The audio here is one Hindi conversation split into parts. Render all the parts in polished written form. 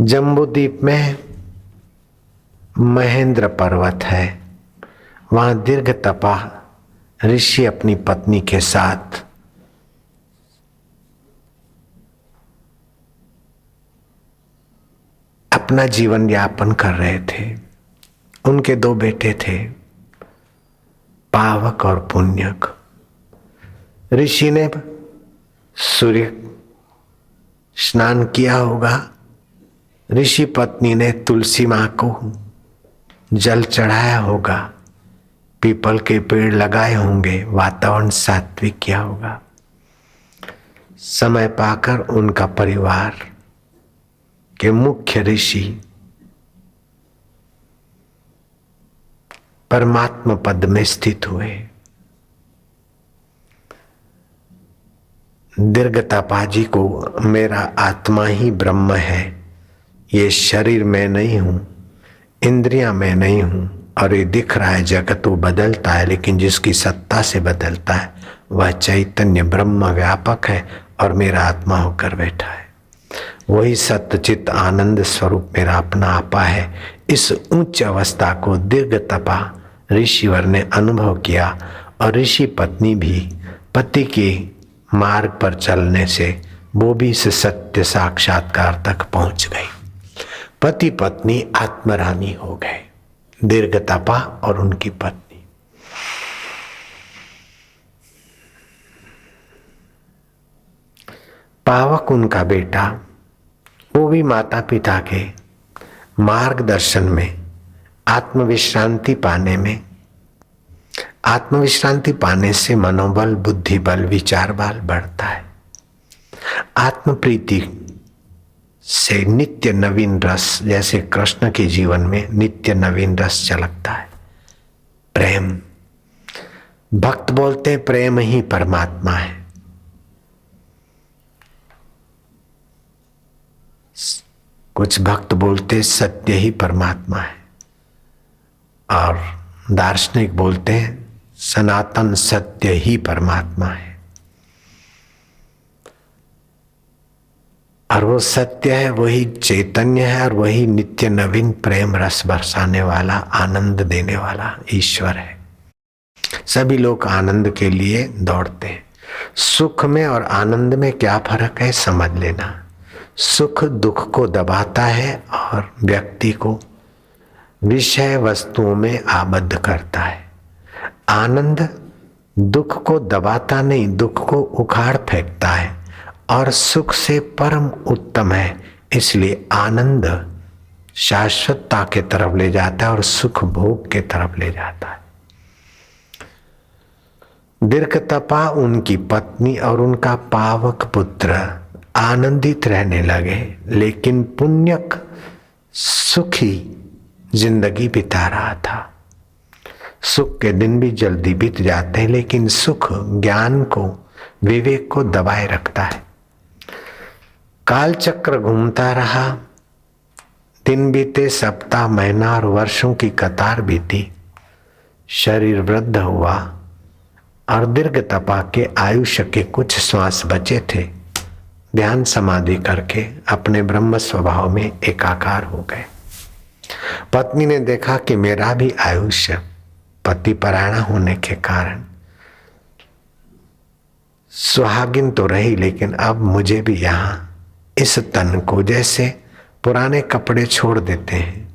जम्बूद्वीप में महेंद्र पर्वत है। वहां दीर्घ तपा ऋषि अपनी पत्नी के साथ अपना जीवन यापन कर रहे थे। उनके दो बेटे थे, पावक और पुण्यक। ऋषि ने सूर्य स्नान किया होगा। ऋषि पत्नी ने तुलसी मां को जल चढ़ाया होगा, पीपल के पेड़ लगाए होंगे, वातावरण सात्विक किया होगा। समय पाकर उनका परिवार के मुख्य ऋषि परमात्मा पद में स्थित हुए। दीर्घतापाजी को मेरा आत्मा ही ब्रह्म है, ये शरीर मैं नहीं हूं, इंद्रियां मैं नहीं हूं, और ये दिख रहा है जगत वो बदलता है, लेकिन जिसकी सत्ता से बदलता है वह चैतन्य ब्रह्म व्यापक है और मेरा आत्मा होकर बैठा है। वही सत्यचित आनंद स्वरूप मेरा अपना आपा है। इस उच्च अवस्था को दीर्घ तपा ऋषिवर ने अनुभव किया और ऋषि पत्नी भी पति के मार्ग पर चलने से वो भी इस सत्य साक्षात्कार तक पहुंच गई। पति पत्नी आत्मरानी हो गए, दीर्घ तपा और उनकी पत्नी। पावक उनका बेटा, वो भी माता पिता के मार्गदर्शन में आत्मविश्रांति पाने से मनोबल, बुद्धि बल, विचार बल बढ़ता है। आत्म प्रीति से नित्य नवीन रस, जैसे कृष्ण के जीवन में नित्य नवीन रस छलकता है। प्रेम, भक्त बोलते प्रेम ही परमात्मा है। कुछ भक्त बोलते सत्य ही परमात्मा है, और दार्शनिक बोलते हैं सनातन सत्य ही परमात्मा है। और वो सत्य है, वही चैतन्य है, और वही नित्य नवीन प्रेम रस बरसाने वाला, आनंद देने वाला ईश्वर है। सभी लोग आनंद के लिए दौड़ते हैं। सुख में और आनंद में क्या फर्क है समझ लेना। सुख दुख को दबाता है और व्यक्ति को विषय वस्तुओं में आबद्ध करता है। आनंद दुख को दबाता नहीं, दुख को उखाड़ फेंकता है, और सुख से परम उत्तम है। इसलिए आनंद शाश्वतता के तरफ ले जाता है और सुख भोग के तरफ ले जाता है। दीर्घ तपा, उनकी पत्नी और उनका पावक पुत्र आनंदित रहने लगे, लेकिन पुण्यक सुखी जिंदगी बिता रहा था। सुख के दिन भी जल्दी बीत जाते हैं, लेकिन सुख ज्ञान को, विवेक को दबाए रखता है। काल चक्र घूमता रहा, दिन बीते, सप्ताह, महीना और वर्षों की कतार बीती। शरीर वृद्ध हुआ और दीर्घ तपा के आयुष्य के कुछ श्वास बचे थे। ध्यान समाधि करके अपने ब्रह्म स्वभाव में एकाकार हो गए। पत्नी ने देखा कि मेरा भी आयुष्य पति परायणा होने के कारण सुहागिन तो रही, लेकिन अब मुझे भी यहाँ इस तन को, जैसे पुराने कपड़े छोड़ देते हैं,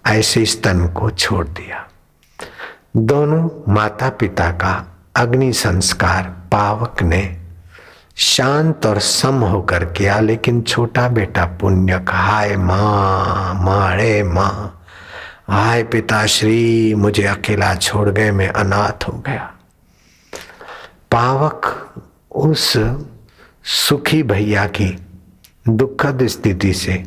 ऐसे इस तन को छोड़ दिया। दोनों माता पिता का अग्नि संस्कार पावक ने शांत और सम होकर किया, लेकिन छोटा बेटा पुण्यक, हाय माँ, मारे माँ, हाय पिताश्री, मुझे अकेला छोड़ गए, मैं अनाथ हो गया। पावक उस सुखी भैया की दुखद स्थिति से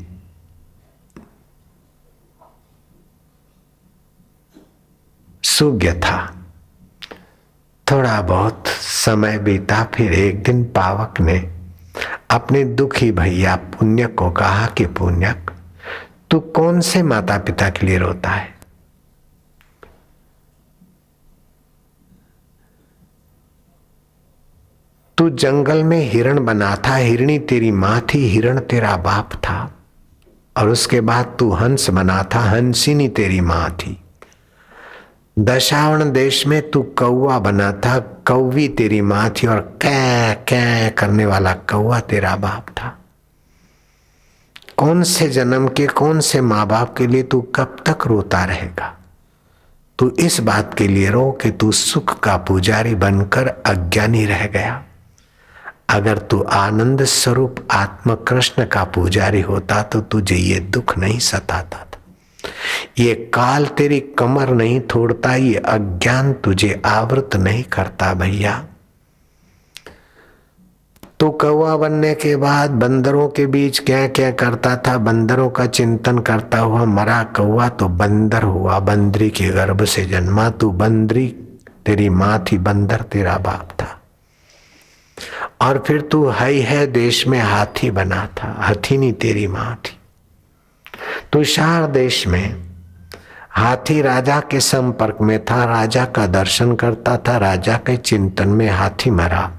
सुज्ञ था। थोड़ा बहुत समय बीता, फिर एक दिन पावक ने अपने दुखी भैया पुण्यक को कहा कि पुण्यक, तू कौन से माता पिता के लिए रोता है? तू जंगल में हिरण बना था, हिरणी तेरी मां थी, हिरण तेरा बाप था। और उसके बाद तू हंस बना था, हंसिनी तेरी माँ थी। दशावण देश में तू कौवा बना था, कौवी तेरी माँ थी, और कै कै करने वाला कौवा तेरा बाप था। कौन से जन्म के कौन से माँ बाप के लिए तू कब तक रोता रहेगा? तू इस बात के लिए रो कि तू सुख का पुजारी बनकर अज्ञानी रह गया। अगर तू आनंद स्वरूप आत्म कृष्ण का पुजारी होता तो तुझे ये दुख नहीं सताता था, ये काल तेरी कमर नहीं तोड़ता, ये अज्ञान तुझे आवृत नहीं करता। भैया तू कौवा बनने के बाद बंदरों के बीच क्या क्या करता था, बंदरों का चिंतन करता हुआ मरा कौवा तो बंदर हुआ, बंदरी के गर्भ से जन्मा। तू बंदरी तेरी माँ थी, बंदर तेरा बाप था। और फिर तू है देश में हाथी बना था, हथिनी तेरी माँ थी। तुषार देश में हाथी राजा के संपर्क में था, राजा का दर्शन करता था, राजा के चिंतन में हाथी मरा।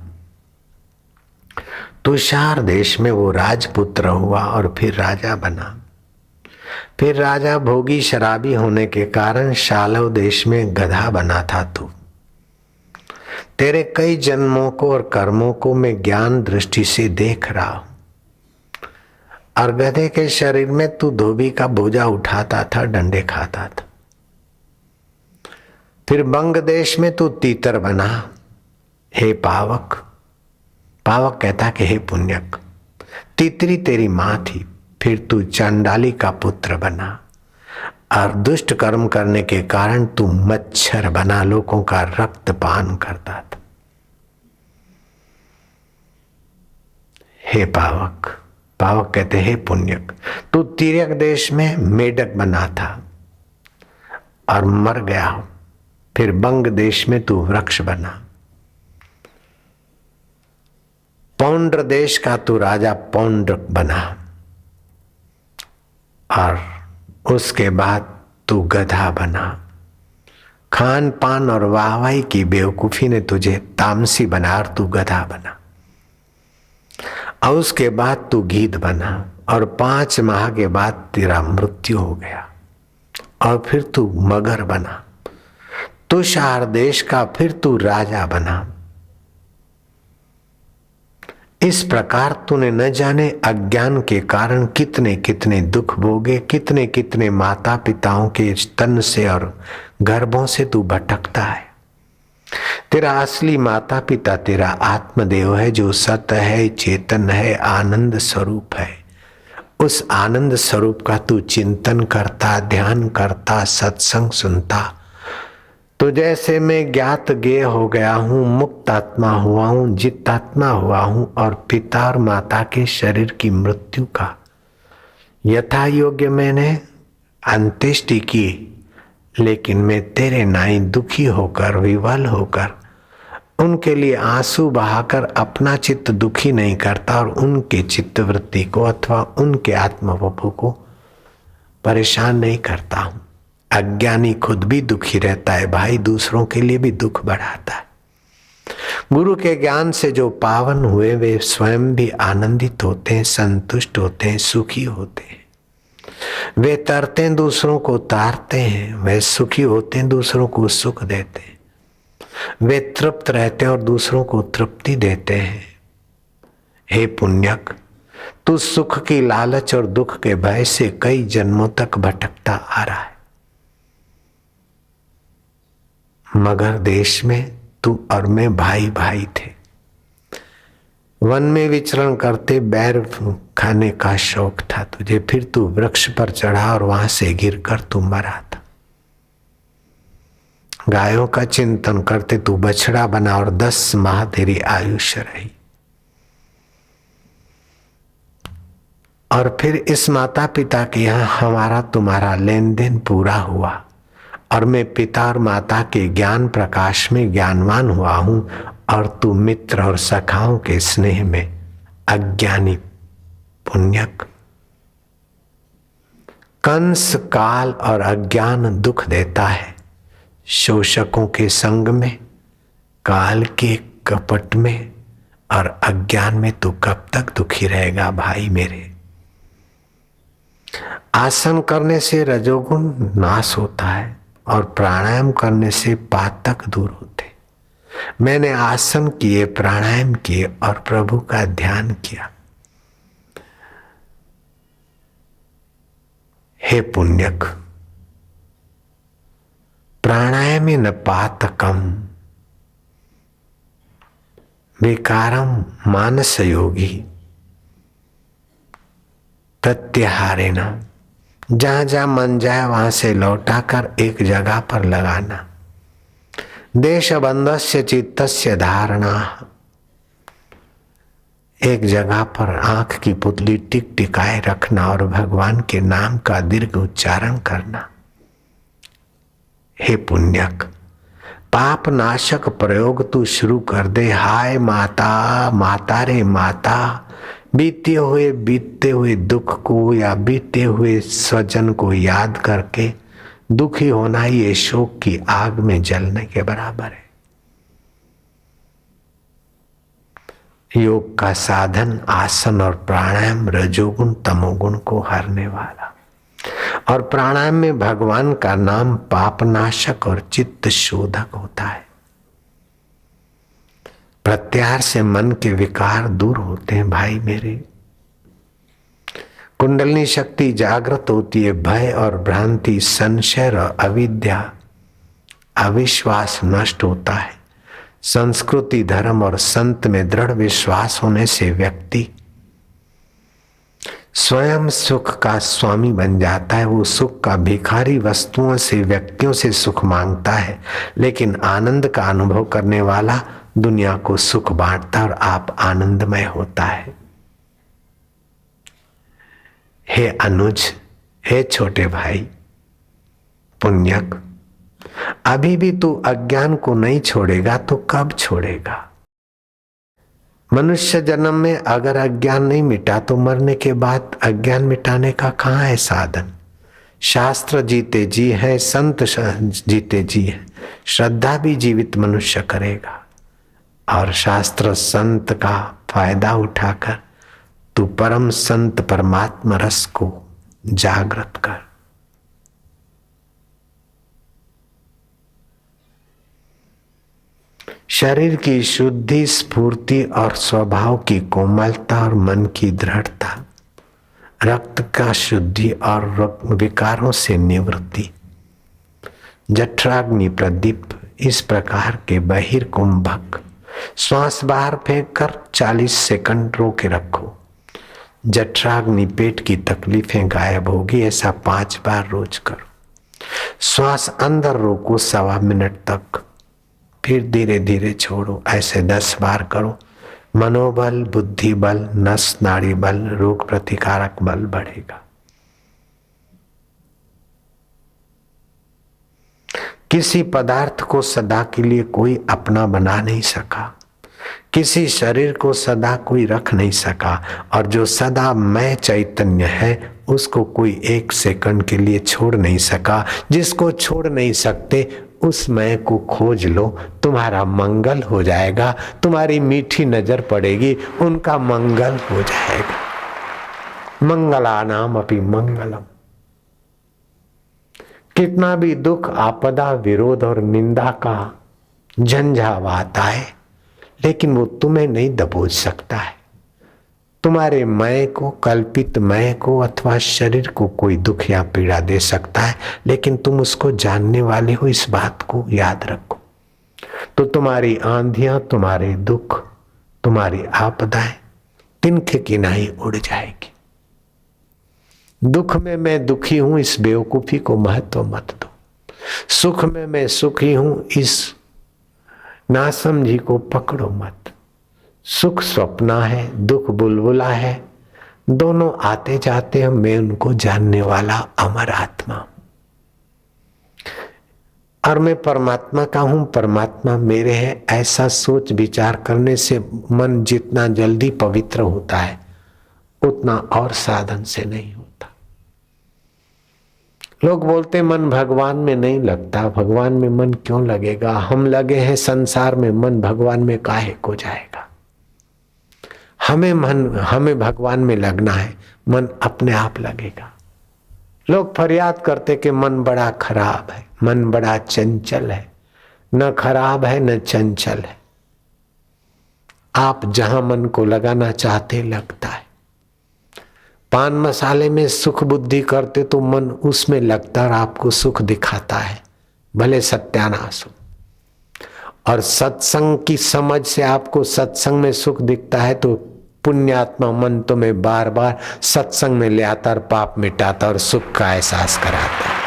तुषार देश में वो राजपुत्र हुआ और फिर राजा बना। फिर राजा भोगी शराबी होने के कारण शालव देश में गधा बना था तू। तेरे कई जन्मों को और कर्मों को मैं ज्ञान दृष्टि से देख रहा हूं। और गधे के शरीर में तू धोबी का बोझा उठाता था, डंडे खाता था। फिर बंग देश में तू तीतर बना। हे पावक, पावक कहता कि हे पुण्यक, तीतरी तेरी मां थी। फिर तू चांडाली का पुत्र बना और दुष्ट कर्म करने के कारण तू मच्छर बना, लोगों का रक्त पान करता था। हे पावक, पावक कहते हे पुण्यक, तू तिर्यक देश में मेढक बना था और मर गया। फिर बंग देश में तू वृक्ष बना। पौंड्र देश का तू राजा पौंड्रक बना और उसके बाद तू गधा बना। खान पान और वाहवाही की बेवकूफी ने तुझे तामसी बना और तू गधा बना। और उसके बाद तू गीध बना और 5 माह के बाद तेरा मृत्यु हो गया। और फिर तू मगर बना। तुषार देश का फिर तू राजा बना। इस प्रकार तूने न जाने अज्ञान के कारण कितने कितने दुख भोगे, कितने कितने माता पिताओं के तन से और गर्भों से तू भटकता है। तेरा असली माता पिता तेरा आत्मदेव है, जो सत है, चेतन है, आनंद स्वरूप है। उस आनंद स्वरूप का तू चिंतन करता, ध्यान करता, सत्संग सुनता। तो जैसे मैं ज्ञात ज्ञेय हो गया हूँ, मुक्त आत्मा हुआ हूँ, जितात्मा हुआ हूँ और पिता और माता के शरीर की मृत्यु का यथा योग्य मैंने अंत्येष्टि की, लेकिन मैं तेरे नाई दुखी होकर, विवल होकर, उनके लिए आंसू बहाकर अपना चित्त दुखी नहीं करता और उनके चित्त वृत्ति को अथवा उनके आत्मवपु को परेशान नहीं करता हूं। अज्ञानी खुद भी दुखी रहता है भाई, दूसरों के लिए भी दुख बढ़ाता है। गुरु के ज्ञान से जो पावन हुए वे स्वयं भी आनंदित होते हैं, संतुष्ट होते हैं, सुखी होते हैं। वे तरते हैं, दूसरों को तारते हैं। वे सुखी होते हैं, दूसरों को सुख देते हैं। वे तृप्त रहते हैं और दूसरों को तृप्ति देते हैं। हे पुण्यक, तू सुख की लालच और दुख के भय से कई जन्मों तक भटकता आ रहा है। मगर देश में तू और मैं भाई भाई थे। वन में विचरण करते बैर खाने का शौक था तुझे, फिर तू वृक्ष पर चढ़ा और वहां से गिरकर तू मरा था। गायों का चिंतन करते तू बछड़ा बना और 10 माह तेरी आयुष्य रही। और फिर इस माता पिता के यहाँ हमारा तुम्हारा लेन देन पूरा हुआ और मैं पिता और माता के ज्ञान प्रकाश में ज्ञानवान हुआ हूं और तू मित्र और सखाओं के स्नेह में अज्ञानी पुण्यक। कंस काल और अज्ञान दुख देता है। शोषकों के संग में, काल के कपट में और अज्ञान में तू कब तक दुखी रहेगा भाई मेरे। आसन करने से रजोगुण नाश होता है और प्राणायाम करने से पातक दूर होते। मैंने आसन किए, प्राणायाम किए और प्रभु का ध्यान किया। हे पुण्यक, प्राणायामेन पातकम विकारम मानस योगी प्रत्याहारेण। जहां जहां मन जाए वहां से लौटाकर एक जगह पर लगाना। देश बंधस्य चित्तस्य धारणा। एक जगह पर आंख की पुतली टिक टिकाए रखना और भगवान के नाम का दीर्घ उच्चारण करना। हे पुण्यक, पाप नाशक प्रयोग तू शुरू कर दे। हाय माता, माता रे माता, बीतते हुए दुख को या बीते हुए स्वजन को याद करके दुखी होना ये शोक की आग में जलने के बराबर है। योग का साधन आसन और प्राणायाम रजोगुण तमोगुण को हरने वाला, और प्राणायाम में भगवान का नाम पापनाशक और चित्त शोधक होता है। प्रत्याहार से मन के विकार दूर होते हैं। भाई मेरे, कुंडलिनी शक्ति जागृत होती है। भय और भ्रांति, संशय और अविद्या, अविश्वास नष्ट होता है। संस्कृति, धर्म और संत में दृढ़ विश्वास होने से व्यक्ति स्वयं सुख का स्वामी बन जाता है। वो सुख का भिखारी वस्तुओं से, व्यक्तियों से सुख मांगता है, लेकिन आनंद का अनुभव करने वाला दुनिया को सुख बांटता और आप आनंदमय होता है। हे अनुज, हे छोटे भाई पुण्यक, अभी भी तू अज्ञान को नहीं छोड़ेगा तो कब छोड़ेगा? मनुष्य जन्म में अगर अज्ञान नहीं मिटा तो मरने के बाद अज्ञान मिटाने का कहाँ है साधन? शास्त्र जीते जी है, संत जीते जी है। श्रद्धा भी जीवित मनुष्य करेगा, और शास्त्र संत का फायदा उठाकर तू परम संत परमात्मा रस को जागृत कर। शरीर की शुद्धि, स्फूर्ति और स्वभाव की कोमलता और मन की दृढ़ता, रक्त का शुद्धि और विकारों से निवृत्ति, जठराग्नि प्रदीप, इस प्रकार के बहिर्कुंभक श्वास बाहर फेंक कर 40 सेकंड रोके रखो। जठराग्नि, पेट की तकलीफें गायब होगी। ऐसा 5 बार रोज करो। श्वास अंदर रोको 1.25 मिनट तक, फिर धीरे धीरे छोड़ो। ऐसे 10 बार करो। मनोबल, बुद्धि बल, नस नाड़ी बल, रोग प्रतिकारक बल बढ़ेगा। किसी पदार्थ को सदा के लिए कोई अपना बना नहीं सका, किसी शरीर को सदा कोई रख नहीं सका, और जो सदा मैं चैतन्य है उसको कोई 1 सेकंड के लिए छोड़ नहीं सका। जिसको छोड़ नहीं सकते उस मैं को खोज लो, तुम्हारा मंगल हो जाएगा। तुम्हारी मीठी नजर पड़ेगी, उनका मंगल हो जाएगा। मंगलानाम अपि मंगलम। कितना भी दुख, आपदा, विरोध और निंदा का झंझावात आए, लेकिन वो तुम्हें नहीं दबोच सकता है। तुम्हारे मैं को, कल्पित मैं को अथवा शरीर को कोई दुख या पीड़ा दे सकता है, लेकिन तुम उसको जानने वाले हो, इस बात को याद रखो। तो तुम्हारी आंधियां, तुम्हारे दुख, तुम्हारी आपदाएं तिनके किनाई उड़ जाएगी। दुख में मैं दुखी हूं, इस बेवकूफी को महत्व मत दो। सुख में मैं सुखी हूं, इस नासमझी को पकड़ो मत। सुख स्वप्ना है, दुख बुलबुला है, दोनों आते जाते हैं। मैं उनको जानने वाला अमर आत्मा, और मैं परमात्मा का हूं, परमात्मा मेरे है। ऐसा सोच विचार करने से मन जितना जल्दी पवित्र होता है उतना और साधन से नहीं होता। लोग बोलते मन भगवान में नहीं लगता। भगवान में मन क्यों लगेगा? हम लगे हैं संसार में, मन भगवान में काहे को जाएगा? हमें भगवान में लगना है, मन अपने आप लगेगा। लोग फरियाद करते कि मन बड़ा खराब है, मन बड़ा चंचल है। न खराब है न चंचल है, आप जहां मन को लगाना चाहते लगता है। पान मसाले में सुख बुद्धि करते तो मन उसमें लगता और आपको सुख दिखाता है, भले सत्यानाश हो। और सत्संग की समझ से आपको सत्संग में सुख दिखता है तो पुण्यात्मा मन तुम्हें बार बार सत्संग में ले आता और पाप मिटाता और सुख का एहसास कराता है।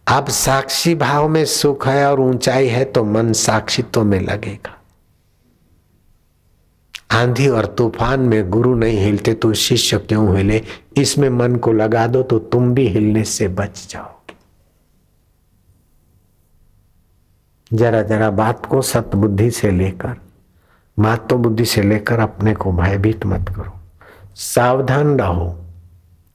अब साक्षी भाव में सुख है और ऊंचाई है तो मन साक्षित्व में लगेगा। आंधी और तूफान में गुरु नहीं हिलते तो शिष्य क्यों हिले, इसमें मन को लगा दो तो तुम भी हिलने से बच जाओगे। जरा जरा बात को सतबुद्धि से लेकर, महत्व बुद्धि से लेकर अपने को भयभीत मत करो, सावधान रहो।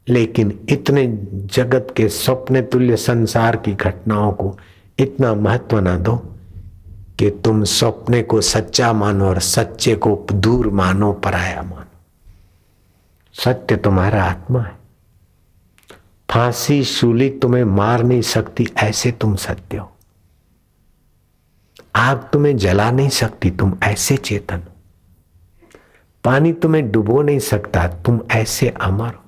लेकिन इतने जगत के स्वप्न तुल्य संसार की घटनाओं को इतना महत्व न दो कि तुम स्वप्ने को सच्चा मानो और सच्चे को दूर मानो, पराया मानो। सत्य तुम्हारा आत्मा है। फांसी शूली तुम्हें मार नहीं सकती, ऐसे तुम सत्य हो। आग तुम्हें जला नहीं सकती, तुम ऐसे चेतन हो। पानी तुम्हें डुबो नहीं सकता, तुम ऐसे अमर हो।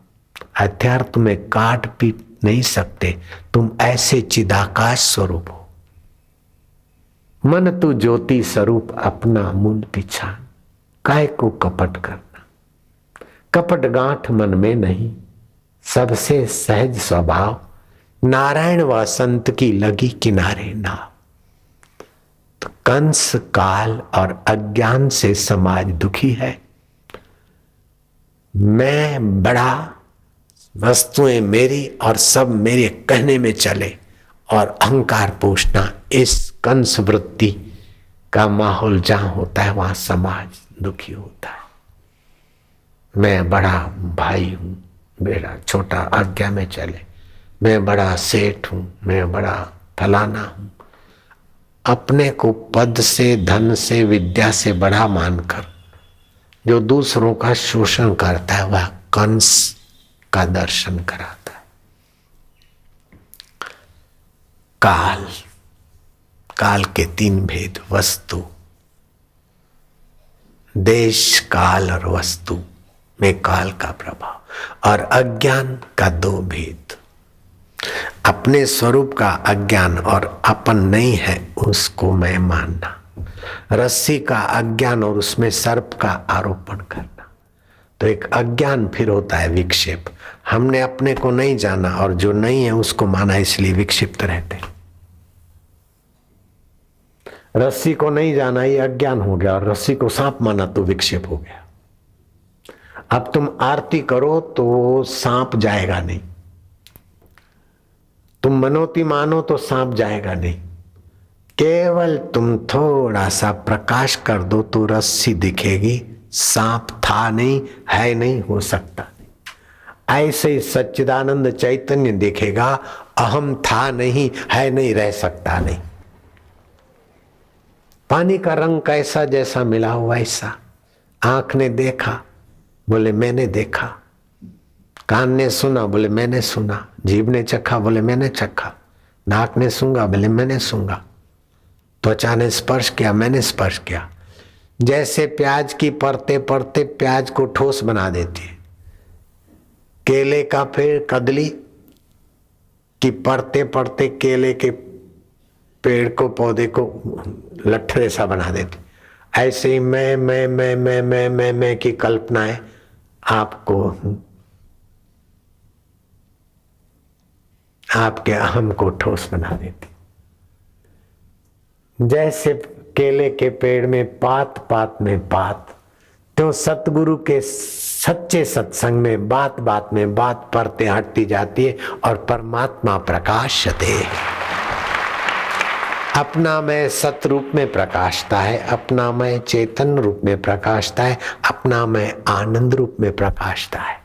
हथियार तुम्हें काट पीट नहीं सकते, तुम ऐसे चिदाकाश स्वरूप हो। मन तू ज्योति स्वरूप अपना मूल पिछान, काय को कपट करना। कपट गांठ मन में नहीं, सबसे सहज स्वभाव। नारायण व संत की लगी किनारे नाव। तो कंस काल और अज्ञान से समाज दुखी है। मैं बड़ा, वस्तुएं मेरी और सब मेरे कहने में चले और अहंकार पोषना, इस कंस वृत्ति का माहौल जहां होता है वहां समाज दुखी होता है। मैं बड़ा भाई हूं, मेरा छोटा आज्ञा में चले, मैं बड़ा सेठ हूं, मैं बड़ा फलाना हूं। अपने को पद से, धन से, विद्या से बड़ा मानकर जो दूसरों का शोषण करता है वह कंस का दर्शन कराता है। काल, काल के तीन भेद, वस्तु, देश काल और वस्तु में काल का प्रभाव, और अज्ञान का दो भेद। अपने स्वरूप का अज्ञान और अपन नहीं है उसको मैं मानना, रस्सी का अज्ञान और उसमें सर्प का आरोपण करना। तो एक अज्ञान फिर होता है विक्षेप। हमने अपने को नहीं जाना और जो नहीं है उसको माना, इसलिए विक्षिप्त रहते। रस्सी को नहीं जाना ये अज्ञान हो गया और रस्सी को सांप माना तो विक्षेप हो गया। अब तुम आरती करो तो सांप जाएगा नहीं, तुम मनोती मानो तो सांप जाएगा नहीं। केवल तुम थोड़ा सा प्रकाश कर दो तो रस्सी दिखेगी, सांप था नहीं, है नहीं, हो सकता नहीं। ऐसे ही सच्चिदानंद चैतन्य दिखेगा, अहम था नहीं, है नहीं, रह सकता नहीं। पानी का रंग कैसा जैसा मिला हुआ वैसा। आंख ने देखा, बोले मैंने देखा। कान ने सुना, बोले मैंने सुना। जीभ ने चखा, बोले मैंने चखा। नाक ने सूंघा, बोले मैंने सूंघा। त्वचा ने स्पर्श किया, मैंने स्पर्श किया। जैसे प्याज की परते परते प्याज को ठोस बना देती है, केले का पेड़, कदली की परते परते केले के पेड़ को, पौधे को लठरे सा बना देती। ऐसे ही मैं की कल्पनाएं आपको, आपके अहम को ठोस बना देती। जैसे केले के पेड़ में पात पात में बात, तो सतगुरु के सच्चे सत्संग में बात बात में बात परते हटती जाती है और परमात्मा प्रकाशते। अपना मैं सत रूप में प्रकाशता है, अपना मैं चेतन रूप में प्रकाशता है, अपना मैं आनंद रूप में प्रकाशता है।